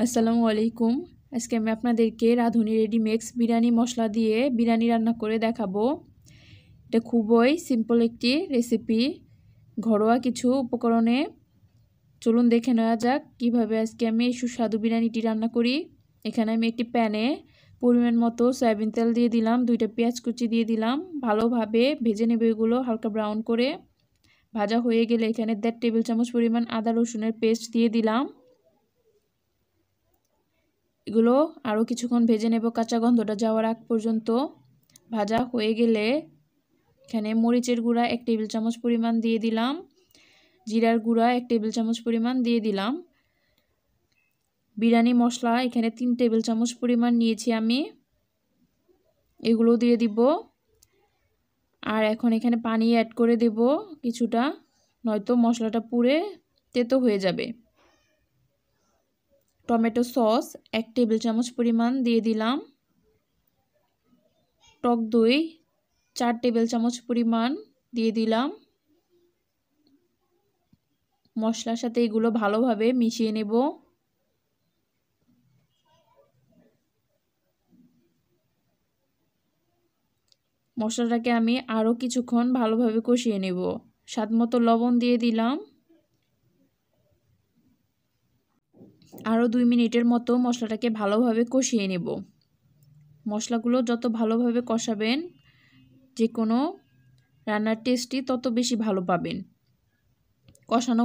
আসসালামু আলাইকুম। আজকে আমি আপনাদেরকে রাঁধুনি রেডিমিক্স বিরিয়ানি মশলা দিয়ে বিরিয়ানি রান্না করে দেখাবো। এটা খুবই সিম্পল একটি রেসিপি, ঘরোয়া কিছু উপকরণে। চলুন দেখে নেওয়া যাক কীভাবে আজকে আমি এই সুস্বাদু বিরিয়ানিটি রান্না করি। এখানে আমি একটি প্যানে পরিমাণ মতো সয়াবিন তেল দিয়ে দিলাম, 2টা পেঁয়াজ কুচি দিয়ে দিলাম। ভালোভাবে ভেজে নেব এগুলো হালকা ব্রাউন করে। ভাজা হয়ে গেলে এখানে 1.5 টেবিল চামচ পরিমাণ আদা রসুনের পেস্ট দিয়ে দিলাম। এগুলো আরও কিছুক্ষণ ভেজে নেব কাঁচা গন্ধটা যাওয়ার আগ পর্যন্ত। ভাজা হয়ে গেলে এখানে মরিচের গুঁড়া 1 টেবিল চামচ পরিমাণ দিয়ে দিলাম, জিরার গুঁড়া 1 টেবিল চামচ পরিমাণ দিয়ে দিলাম। বিরিয়ানি মশলা এখানে 3 টেবিল চামচ পরিমাণ নিয়েছি আমি, এগুলো দিয়ে দিব। আর এখন এখানে পানি অ্যাড করে দেব কিছুটা, নয়তো মশলাটা পুড়ে তেতো হয়ে যাবে। টমেটো সস 1 টেবিল চামচ পরিমাণ দিয়ে দিলাম। টক দই 4 টেবিল চামচ পরিমাণ দিয়ে দিলাম। মশলার সাথে এগুলো ভালোভাবে মিশিয়ে নেব। মশলাটাকে আমি আরও কিছুক্ষণ ভালোভাবে কষিয়ে নেব। স্বাদমতো লবণ দিয়ে দিলাম। আরও 2 মিনিটের মতো মশলাটাকে ভালোভাবে কষিয়ে নেব। মশলাগুলো যত ভালোভাবে কষাবেন, যে কোনো রান্নার টেস্টই তত বেশি ভালো পাবেন। কষানো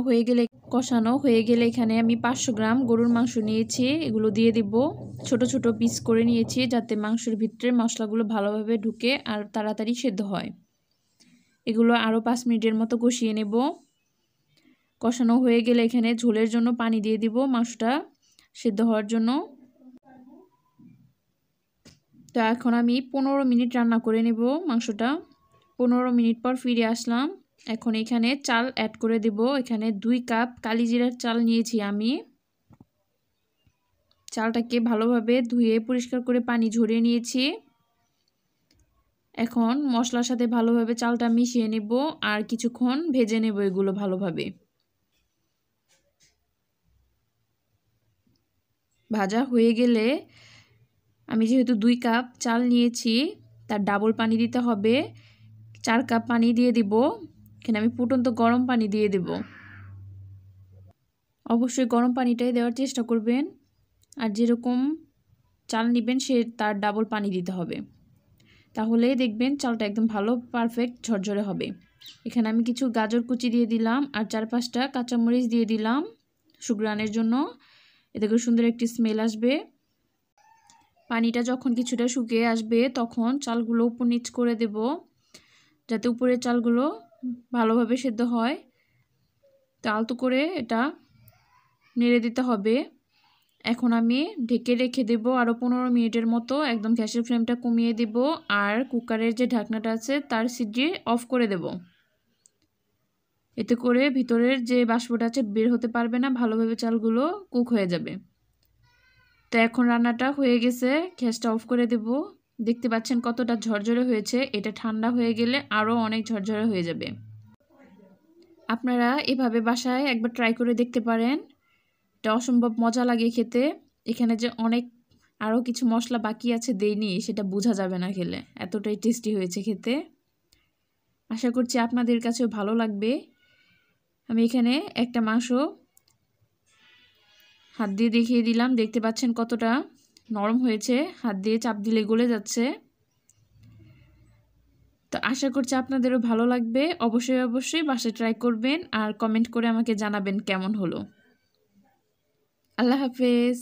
হয়ে গেলে এখানে আমি 500 গ্রাম গরুর মাংস নিয়েছি, এগুলো দিয়ে দিব। ছোট ছোট পিস করে নিয়েছি যাতে মাংসের ভিতরে মশলাগুলো ভালোভাবে ঢুকে আর তাড়াতাড়ি সেদ্ধ হয়। এগুলো আরও 5 মিনিটের মতো কষিয়ে নেব। কষানো হয়ে গেলে এখানে ঝোলের জন্য পানি দিয়ে দিব মাংসটা সেদ্ধ হওয়ার জন্য। তো এখন আমি 15 মিনিট রান্না করে নেব মাংসটা। 15 মিনিট পর ফিরে আসলাম। এখন এখানে চাল অ্যাড করে দেব। এখানে 2 কাপ কালিজিরার চাল নিয়েছি আমি। চালটাকে ভালোভাবে ধুয়ে পরিষ্কার করে পানি ঝরিয়ে নিয়েছি। এখন মশলার সাথে ভালোভাবে চালটা মিশিয়ে নেব আর কিছুক্ষণ ভেজে নেব এগুলো ভালোভাবে। ভাজা হয়ে গেলে আমি যেহেতু 2 কাপ চাল নিয়েছি, তার ডাবল পানি দিতে হবে। 4 কাপ পানি দিয়ে দিব। এখানে আমি ফুটন্ত গরম পানি দিয়ে দেব। অবশ্যই গরম পানিটাই দেওয়ার চেষ্টা করবেন, আর যেরকম চাল নেবেন সে তার ডাবল পানি দিতে হবে। তাহলেই দেখবেন চালটা একদম ভালো পারফেক্ট ঝরঝরে হবে। এখানে আমি কিছু গাজর কুচি দিয়ে দিলাম আর 4-5টা কাঁচামরিচ দিয়ে দিলাম সুঘ্রাণের জন্য, এতে করে সুন্দর একটি স্মেল আসবে। পানিটা যখন কিছুটা শুকিয়ে আসবে তখন চালগুলো উপর নিচ করে দেব, যাতে উপরের চালগুলো ভালোভাবে সেদ্ধ হয়। তো আলতো করে এটা নেড়ে দিতে হবে। এখন আমি ঢেকে রেখে দেব আরও 15 মিনিটের মতো। একদম গ্যাসের ফ্লেমটা কমিয়ে দেব আর কুকারের যে ঢাকনাটা আছে তার সিটি অফ করে দেব। এতে করে ভিতরের যে বাষ্পটা আছে বের হতে পারবে না, ভালোভাবে চালগুলো কুক হয়ে যাবে। তো এখন রান্নাটা হয়ে গেছে, গ্যাসটা অফ করে দেব। দেখতে পাচ্ছেন কতটা ঝরঝরে হয়েছে। এটা ঠান্ডা হয়ে গেলে আরও অনেক ঝরঝরে হয়ে যাবে। আপনারা এভাবে বাসায় একবার ট্রাই করে দেখতে পারেন, এটা অসম্ভব মজা লাগে খেতে। এখানে যে অনেক আরও কিছু মশলা বাকি আছে দেইনি সেটা বোঝা যাবে না খেলে, এতটাই টেস্টি হয়েছে খেতে। আশা করছি আপনাদের কাছেও ভালো লাগবে। আমি এখানে একটা মাংস হাত দিয়ে দেখিয়ে দিলাম, দেখতে পাচ্ছেন কতটা নরম হয়েছে, হাত দিয়ে চাপ দিলে গলে যাচ্ছে। তো আশা করছি আপনাদেরও ভালো লাগবে। অবশ্যই বাসায় ট্রাই করবেন আর কমেন্ট করে আমাকে জানাবেন কেমন হলো। আল্লাহ হাফেজ।